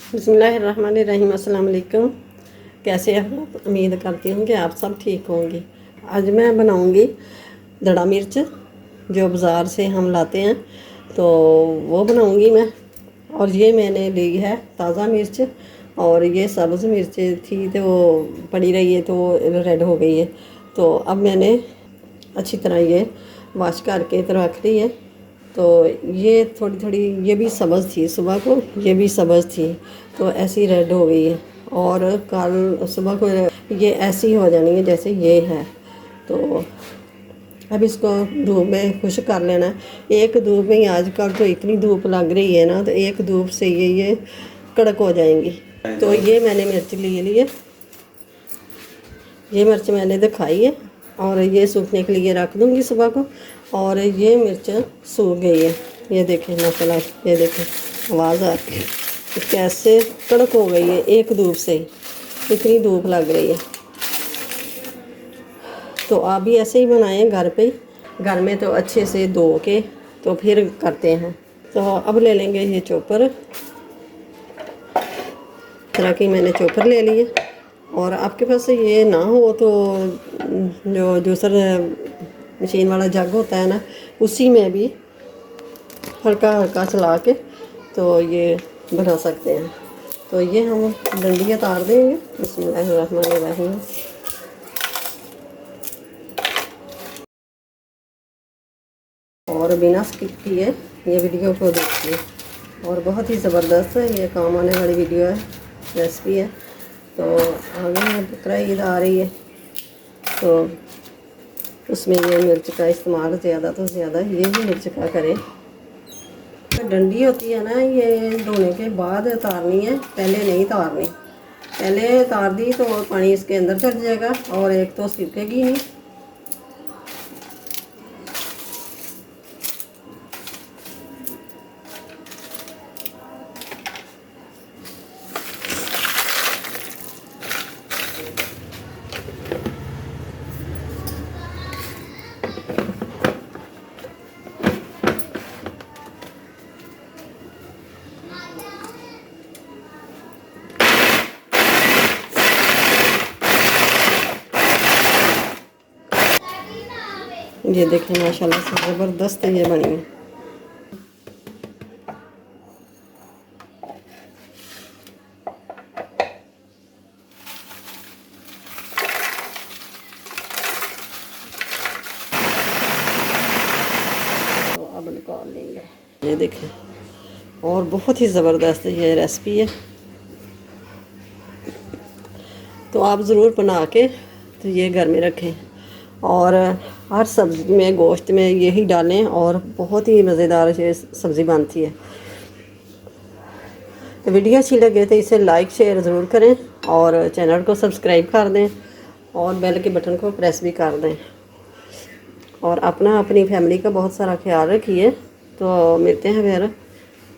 बिस्मिल्लाहिर्रहमानिर्रहीम। अस्सलाम वालेकुम। कैसे हैं आप? उम्मीद करती हूँ कि आप सब ठीक होंगे। आज मैं बनाऊँगी दड़ा मिर्च जो बाज़ार से हम लाते हैं, तो वो बनाऊँगी मैं। और ये मैंने ली है ताज़ा मिर्च, और ये सब्ज़ मिर्च थी तो वो पड़ी रही है तो वो रेड हो गई है। तो अब मैंने अच्छी तरह ये वॉश करके तो रख ली है। तो ये थोड़ी थोड़ी ये भी सब्ज़ थी, सुबह को ये भी सब्ज़ थी तो ऐसी रेड हो गई है, और कल सुबह को ये ऐसी हो जानी है जैसे ये है। तो अब इसको धूप में खुश कर लेना है। एक धूप में ही, आजकल तो इतनी धूप लग रही है ना, तो एक धूप से ये कड़क हो जाएंगी। तो ये मैंने मिर्च ले ली है, ये मिर्च मैंने दिखाई है, और ये सूखने के लिए रख दूँगी सुबह को। और ये मिर्च सूख गई है, ये देखें माशाल्लाह, ये देखें आवाज़ आ रही है कैसे कड़क हो गई है एक धूप से ही, इतनी धूप लग रही है। तो आप भी ऐसे ही बनाएं घर पे, घर में तो अच्छे से धो के तो फिर करते हैं। तो अब ले लेंगे ये चॉपर, तरह की मैंने चॉपर ले ली है। और आपके पास ये ना हो तो जो जूसर मशीन वाला जग होता है ना, उसी में भी हल्का हल्का चला के तो ये बना सकते हैं। तो ये हम डंडियाँ तार देंगे। बिस्मिल्लाहिर्रहमानिर्रहीम। और बिना स्किप किए ये वीडियो को देखिए, और बहुत ही ज़बरदस्त है, ये काम आने वाली वीडियो है, रेसिपी है। तो आगे बकरा ईद आ रही है, तो उसमें ये मिर्च का इस्तेमाल ज़्यादा तो ज़्यादा ये ही मिर्च का करें। डंडी होती है ना, ये धोने के बाद उतारनी है, पहले नहीं उतारनी। पहले उतार दी तो पानी इसके अंदर चल जाएगा, और एक तो सूखेगी नहीं। ये देखें माशाल्लाह से ज़बरदस्त ये बनी है। तो अब निकाल लेंगे, ये देखें, और बहुत ही ज़बरदस्त ये रेसिपी है। तो आप ज़रूर बना के तो ये घर में रखें, और हर सब्ज़ी में, गोश्त में यही डालें, और बहुत ही मज़ेदार ये सब्ज़ी बनती है। तो वीडियो अच्छी लगे तो इसे लाइक शेयर ज़रूर करें, और चैनल को सब्सक्राइब कर दें, और बेल के बटन को प्रेस भी कर दें। और अपनी फैमिली का बहुत सारा ख्याल रखिए। तो मिलते हैं फिर।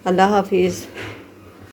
अल्लाह हाफिज़।